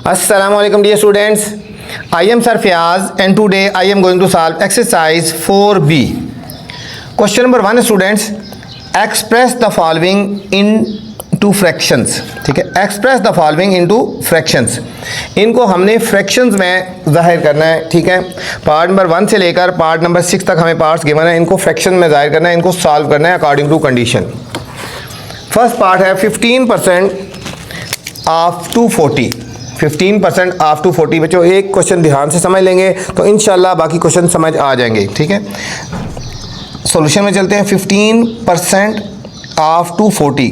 Assalamualaikum dear students. I am Sir Fiaz and today I am going to solve exercise 4B. Question number 1 students, express the following into fractions. ठीक है, express the following into fractions. इनको हमने fractions में ज़ाहिर करना है. ठीक है, पार्ट नंबर 1 से लेकर पार्ट नंबर 6 तक हमें पार्ट्स गिवन है. इनको फ्रैक्शन में ज़ाहिर करना है, इनको सॉल्व करना है according to condition. First part है 15% ऑफ 240. 15% ऑफ 240. बच्चों एक क्वेश्चन ध्यान से समझ लेंगे तो इंशाल्लाह बाकी क्वेश्चन समझ आ जाएंगे. ठीक है, सॉल्यूशन में चलते हैं. 15% ऑफ 240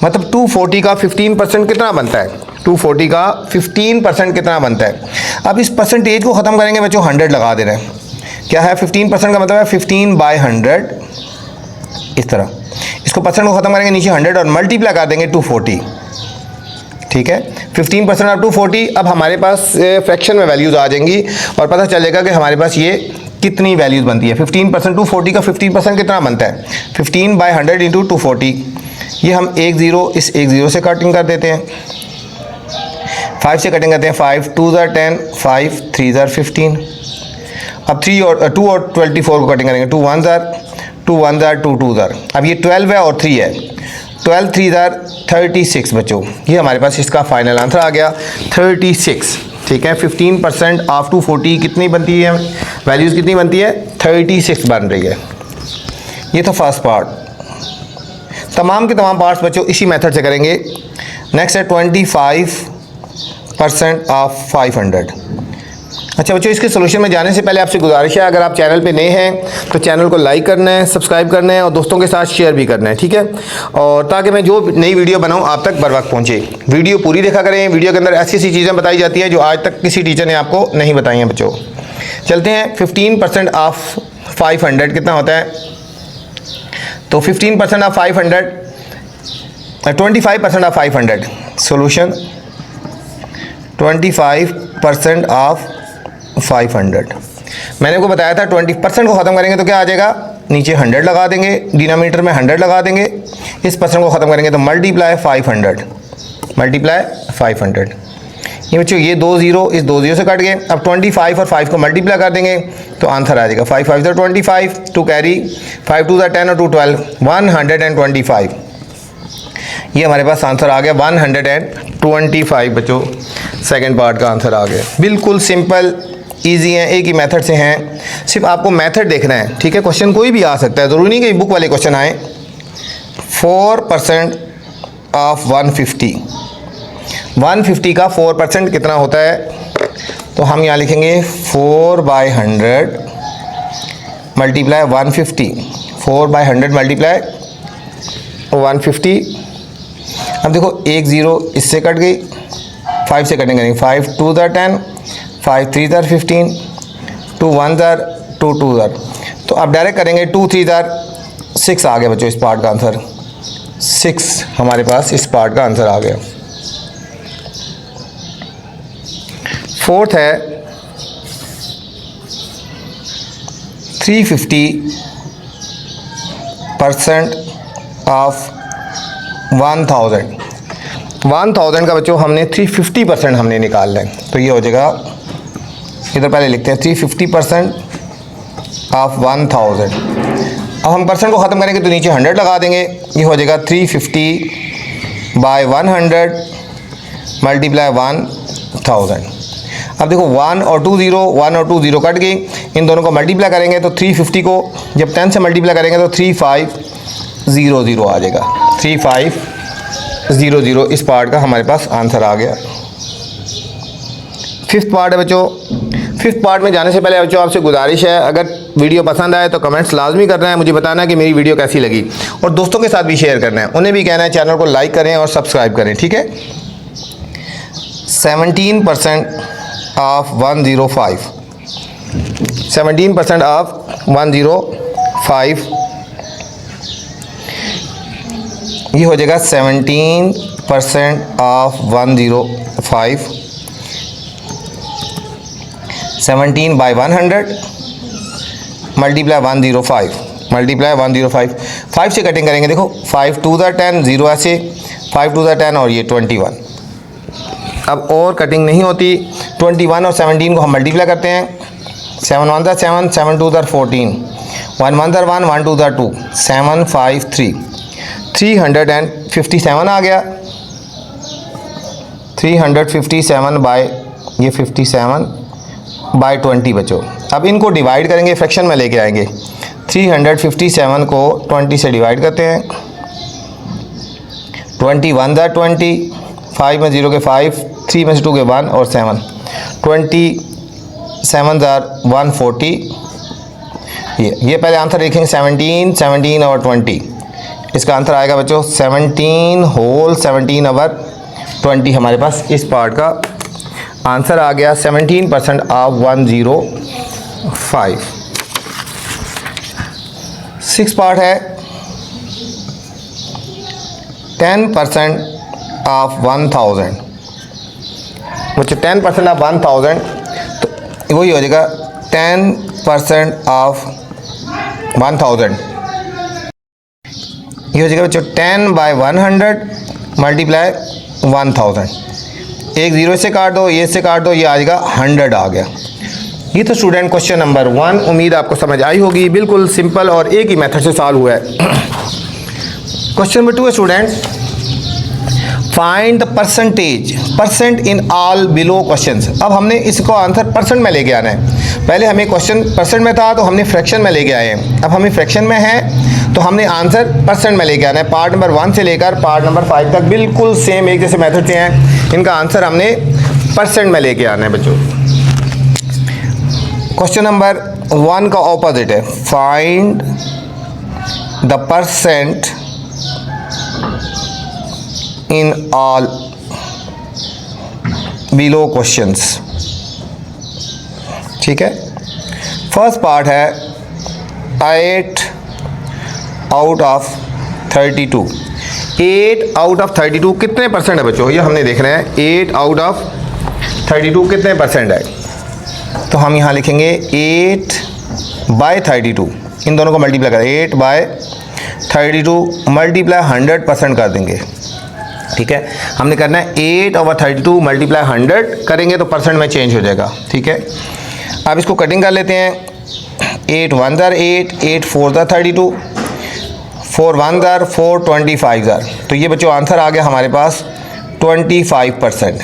मतलब 240 का 15% कितना बनता है? 240 का 15% कितना बनता है? अब इस परसेंटेज को ख़त्म करेंगे बच्चों, 100 लगा देना है. क्या है 15% का मतलब है 15/100. इस तरह इसको परसेंट को ख़त्म करेंगे, नीचे 100 और मल्टीप्लाई कर देंगे 240. ठीक है, 15% ऑफ 240. अब हमारे पास फ्रैक्शन में वैल्यूज़ आ जाएंगी और पता चलेगा कि हमारे पास ये कितनी वैल्यूज़ बनती है. 15% 240 का 15% कितना बनता है? 15/100 इंटू 240. ये हम एक ज़ीरो इस एक ज़ीरो से कटिंग कर देते हैं, 5 से कटिंग करते हैं. 5 2 ज़ार 10, 5 3 ज़ार 15. अब 2 और 24 को कटिंग करेंगे. 2 1 ज़ार 2 1 ज़ार 2 2 ज़ार. अब ये 12 है और 3 है. 12 3 ज़ार 36 बच्चों. ये हमारे पास इसका फाइनल आंसर आ गया 36. ठीक है, 15% ऑफ 240 कितनी बनती है? वैल्यूज़ कितनी बनती है? 36 बन रही है. ये था फर्स्ट पार्ट. तमाम के तमाम पार्ट्स बच्चों इसी मेथड से करेंगे. नेक्स्ट है 25% ऑफ 500. अच्छा बच्चों, इसके सोल्यूशन में जाने से पहले आपसे गुजारिश है, अगर आप चैनल पे नए हैं तो चैनल को लाइक करना है, सब्सक्राइब करना है और दोस्तों के साथ शेयर भी करना है. ठीक है, और ताकि मैं जो नई वीडियो बनाऊं आप तक बर वक्त पहुंचे. वीडियो पूरी देखा करें. वीडियो के अंदर ऐसी ऐसी चीज़ें बताई जाती हैं जो आज तक किसी टीचर ने आपको नहीं बताई हैं बच्चों. चलते हैं. 15% ऑफ 500 कितना होता है? तो 15% ऑफ 500 25% ऑफ 500. Solution 25% of 500. मैंने आपको बताया था 20% को ख़त्म करेंगे तो क्या आ जाएगा? नीचे 100 लगा देंगे, डिनोमिनेटर में 100 लगा देंगे. इस परसेंट को ख़त्म करेंगे तो मल्टीप्लाई 500. मल्टीप्लाई 500. ये बच्चों ये 2 ज़ीरो इस 2 ज़ीरो से कट गए. अब 25 और 5 को मल्टीप्लाई कर देंगे तो आंसर आ जाएगा 5 5 ज़ा 25, 2 कैरी, 5 2 ज़ा 10 और 2 12, 125. ये हमारे पास आंसर आ गया 125 बच्चों. सेकंड पार्ट का आंसर आ गया. बिल्कुल सिंपल ईजी है, एक ही मेथड से हैं, सिर्फ आपको मेथड देखना है. ठीक है, क्वेश्चन कोई भी आ सकता है, ज़रूरी नहीं कि बुक वाले क्वेश्चन आए. 4% ऑफ 150. 150 का 4% कितना होता है? तो हम यहाँ लिखेंगे 4/100 मल्टीप्लाई 150. 4/100 मल्टीप्लाई 150. अब देखो एक ज़ीरो इससे कट गई, 5 से कटिंग करेंगे. 5 2 ज़ार 10, 5 3 ज़ार 15, 2 1 ज़ार 2 2 ज़ार. तो अब डायरेक्ट करेंगे 2 3 ज़ार 6 आ गया बच्चों इस पार्ट का आंसर. 6 हमारे पास इस पार्ट का आंसर आ गया. फोर्थ है 350% ऑफ 1000. 1000 का बच्चों हमने 350% हमने निकालना है. तो ये हो जाएगा, इधर पहले लिखते हैं 350% ऑफ 1000. अब हम परसेंट को ख़त्म करेंगे तो नीचे 100 लगा देंगे. ये हो जाएगा 350/100 मल्टीप्लाई 1000. अब देखो 1 और 2 ज़ीरो कट गई. इन दोनों को मल्टीप्लाई करेंगे तो 350 को जब 10 से मल्टीप्लाई करेंगे तो 3500 आ जाएगा. 3500 इस पार्ट का हमारे पास आंसर आ गया. फिफ्थ पार्ट है बच्चों. फिफ्थ पार्ट में जाने से पहले बच्चों आपसे गुजारिश है, अगर वीडियो पसंद आए तो कमेंट्स लाजमी करना है, मुझे बताना है कि मेरी वीडियो कैसी लगी और दोस्तों के साथ भी शेयर करना है. उन्हें भी कहना है चैनल को लाइक करें और सब्सक्राइब करें. ठीक है. 17% ऑफ 105. 17% ऑफ 105 ये हो जाएगा 17% ऑफ 105. 17/100 multiply 105 multiply 105. 5 से कटिंग करेंगे. देखो 5 2 ज़ा 10, 0 ऐसे, 5 2 ज़ा 10 और ये 21. अब और कटिंग नहीं होती। 21 और 17 को हम मल्टीप्लाई करते हैं। 7 1 7, 7 2 14, 1 1 1, 1 2 2, 7 5 3, 357 आ गया। 357 बाय ये 57 बाय 20 बच्चों। अब इनको डिवाइड करेंगे, फ्रैक्शन में लेके आएंगे। 357 को 20 से डिवाइड करते हैं। 21 ज़ा 20, 5 में 0 के 5, 3 में से 2 के 1 और 7, 27 ज़ा 140। ये पहले आंसर देखेंगे 17, 17 और 20। इसका आंसर आएगा बच्चों 17 होल 17 ओवर 20। हमारे पास इस पार्ट का आंसर आ गया 17% ऑफ 105। 6 पार्ट है 10% ऑफ 1000। बच्चों 10% ऑफ 1000 तो वही हो जाएगा 10% ऑफ 1000। ये हो जाएगा बच्चों 10 बाय 100 मल्टीप्लाई 1000। एक जीरो से काट दो, ये से काट दो, ये आ जाएगा 100 आ गया। ये तो स्टूडेंट क्वेश्चन नंबर 1। उम्मीद आपको समझ आई होगी। बिल्कुल सिंपल और एक ही मेथड से सॉल्व हुआ है। क्वेश्चन नंबर 2 है student, find the percent in all below questions. अब हमने इसको आंसर परसेंट में लेके आना है। पहले हमें क्वेश्चन परसेंट में था तो हमने फ्रैक्शन में लेके आए हैं। अब हमें फ्रैक्शन में है तो हमने आंसर परसेंट में लेके आना है। पार्ट नंबर 1 से लेकर पार्ट नंबर 5 तक बिल्कुल सेम एक जैसे मेथड से हैं। इनका आंसर हमने परसेंट में लेके आना है बच्चों। क्वेश्चन नंबर 1 का ऑपोजिट है, find the percent in all below questions. ठीक है, फर्स्ट पार्ट है 8 आउट ऑफ 32। 8 आउट ऑफ 32 कितने परसेंट है बच्चों, ये हमने देखना है। 8 आउट ऑफ 32 कितने परसेंट है, तो हम यहाँ लिखेंगे 8 बाय 32। इन दोनों को मल्टीप्लाई करें, 8 बाय 32 मल्टीप्लाई 100% कर देंगे। ठीक है, हमने करना है 8 ओवर 32 मल्टीप्लाई 100 करेंगे तो परसेंट में चेंज हो जाएगा। ठीक है, अब इसको कटिंग कर लेते हैं। 8 1 ज़ार 8, 8 4 ज़ार 32, 4 1 ज़ार 4, 25 ज़ार। तो ये बच्चों आंसर आ गया हमारे पास 25%।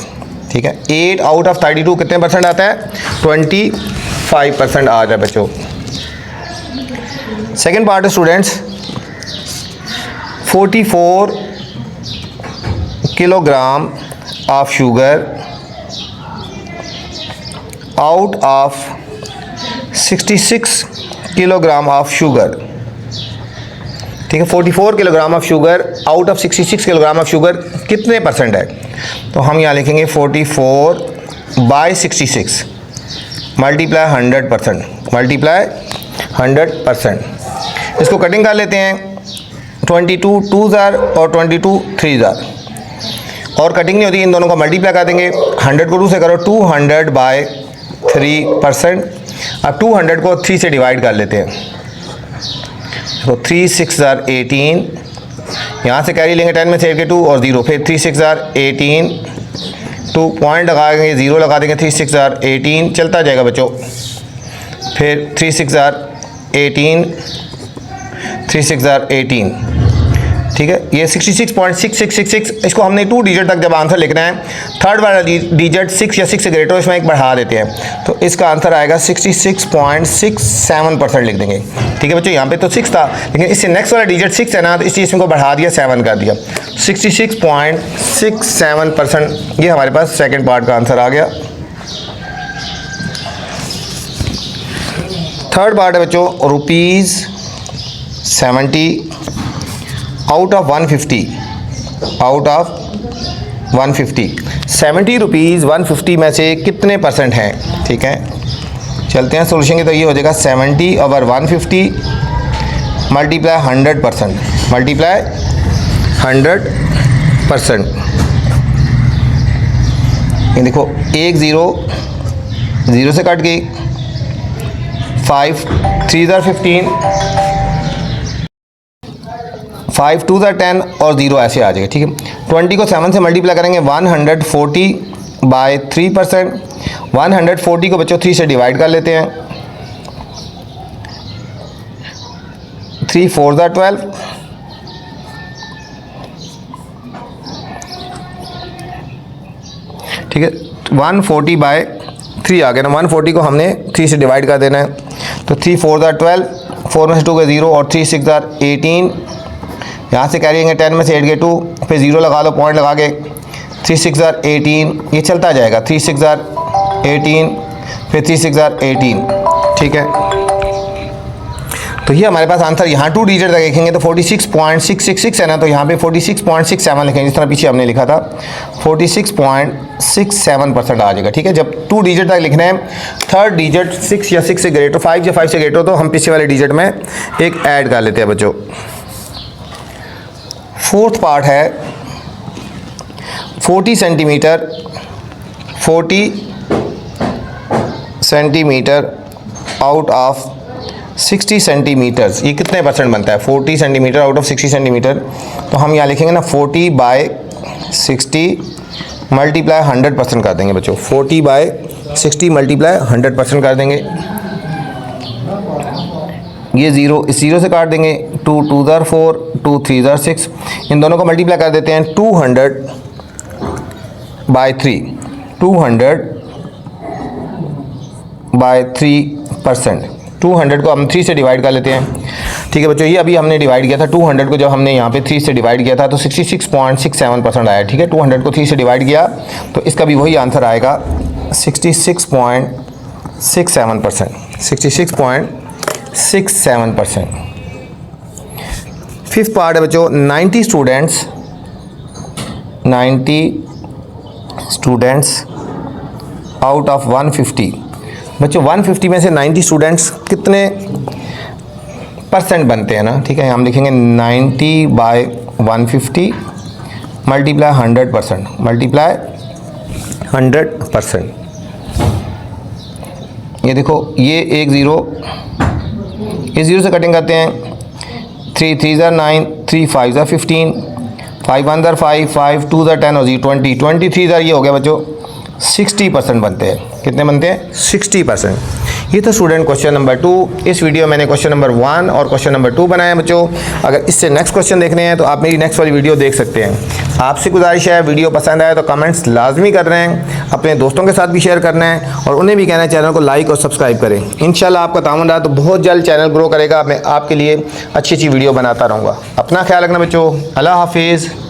ठीक है, 8 आउट ऑफ 32 कितने परसेंट आता है, 25% आ जाए बच्चों। सेकेंड पार्ट है students, 44 kilogram of sugar out of 66 kilogram of sugar. ठीक है, 44 kilogram of sugar out of 66 kilogram of sugar कितने परसेंट है, तो हम यहाँ लिखेंगे 44 बाय 66 मल्टीप्लाई 100%, मल्टीप्लाई 100%। इसको कटिंग कर लेते हैं। 22 2 ज़ार और 22 3 ज़ार, और कटिंग नहीं होती, इन दोनों को मल्टीप्लाई कर देंगे। 100 को 2 से करो, 200 बाय 3%। अब 200 को 3 से डिवाइड कर लेते हैं, तो 3 6 ज़ार 18, यहाँ से कैरी लेंगे 10 में से 2 और 0, फिर 3 6 ज़ार 18, 2 पॉइंट लगाएंगे, 0 लगा देंगे, 3 6 ज़ार 18 चलता जाएगा बच्चों। फिर 3 6 ज़ार 18, 3 6 ज़ार 18। ठीक है, ये 66.6666। इसको हमने 2 डिजिट तक जब आंसर लिखना है, थर्ड वाला डिजिट 6 या 6 से ग्रेटर, इसमें एक बढ़ा देते हैं, तो इसका आंसर आएगा 66.67% लिख देंगे। ठीक है बच्चों, यहाँ पे तो 6 था, लेकिन इससे नेक्स्ट वाला डिजिट 6 है ना, तो इसलिए इसको बढ़ा दिया, 7 कर दिया। 66.67% ये हमारे पास सेकेंड पार्ट का आंसर आ गया। थर्ड पार्ट है बच्चों, ₹70 out of 150, out of 150। 70 rupees 150 में से कितने परसेंट हैं। ठीक है, चलते हैं सोल्यूशन की। तो ये हो जाएगा 70 ओवर 150 मल्टीप्लाई 100%, मल्टीप्लाई 100%। ये देखो, 1 0 0 से कट गई, 5 3 ज़ार 15, 5 2 ज़ार 10 और 0 ऐसे आ जाएगा। ठीक है, 20 को 7 से मल्टीप्लाई करेंगे, 140 बाय 3%। 140 को बच्चों 3 से डिवाइड कर लेते हैं। 3 4 ज़ा 12, ठीक है। 140 बाय 3 आ गया ना, 140 को हमने 3 से डिवाइड कर देना है। तो 3 4 ज़ा 12, 4 में से 2 गए 0 और 3 6 ज़ा 18। यहाँ से कैरी होंगे 10 में से 8 गए 2, फिर 0 लगा लो, पॉइंट लगा के 3 6 ज़ा 18, ये चलता जाएगा। 3 6 ज़ा 18, फिर 3 6 ज़ा 18, ठीक है। तो ये हमारे पास आंसर यहाँ 2 डिजिट तक लिखेंगे तो 46.666 है ना, तो यहाँ पे 46.67 लिखेंगे, जिस तरह पीछे हमने लिखा था 46.67% आ जाएगा, ठीक है। जब 2 डिजिट तक लिखना है, थर्ड डिजिट 6 या 6 से ग्रेटर, 5 या 5 से ग्रेटर, तो हम पीछे वाले डिजिट में एक ऐड कर लेते हैं बच्चों। फोर्थ पार्ट है 40 centimetre, 40 centimetre out of 60 centimetres, ये कितने परसेंट बनता है? 40 सेंटीमीटर आउट ऑफ 60 सेंटीमीटर। तो हम यहाँ लिखेंगे ना 40 बाय 60 मल्टीप्लाई 100% कर देंगे बच्चों। 40 बाय 60 मल्टीप्लाई 100% कर देंगे। ये 0 इस 0 से काट देंगे, 2 2 ज़ा 4, 2 3 ज़ा 6, इन दोनों को मल्टीप्लाई कर देते हैं। 200 बाय 3, 200 बाय 3%। 200 को हम 3 से डिवाइड कर लेते हैं, ठीक है बच्चों। ये अभी हमने डिवाइड किया था 200 को, जब हमने यहाँ पे 3 से डिवाइड किया था तो 66.67% आया, ठीक है। 200 को 3 से डिवाइड किया तो इसका भी वही आंसर आएगा 66.67%, 66.67%। फिफ्थ पार्ट है बच्चों 90 स्टूडेंट्स आउट ऑफ 150। बच्चों 150 में से 90 स्टूडेंट्स कितने परसेंट बनते हैं ना, ठीक है। हम लिखेंगे 90 बाय 150 मल्टीप्लाई 100%, मल्टीप्लाई 100%। ये देखो, ये एक 0, इस 0 से कटिंग करते हैं। 3 3 ज़ा 9, 3 5 ज़ा 15, 5 1 ज़ा 5, 5 2 ज़ा 10 और 20 23 ज़ा, ये हो गया बच्चों 60% बनते हैं। कितने बनते हैं? 60%। ये तो स्टूडेंट क्वेश्चन नंबर 2। इस वीडियो में मैंने क्वेश्चन नंबर 1 और क्वेश्चन नंबर 2 बनाया बच्चों। अगर इससे नेक्स्ट क्वेश्चन देखने हैं तो आप मेरी नेक्स्ट वाली वीडियो देख सकते हैं। आपसे गुजारिश है, वीडियो पसंद आए तो कमेंट्स लाजमी कर रहे हैं, अपने दोस्तों के साथ भी शेयर करना है और उन्हें भी कहना है चैनल को लाइक और सब्सक्राइब करें। इंशाल्लाह आपका ताउन रहा तो बहुत जल्द चैनल ग्रो करेगा। मैं आपके लिए अच्छी अच्छी वीडियो बनाता रहूँगा। अपना ख्याल रखना बच्चों। अल्लाह हाफिज़।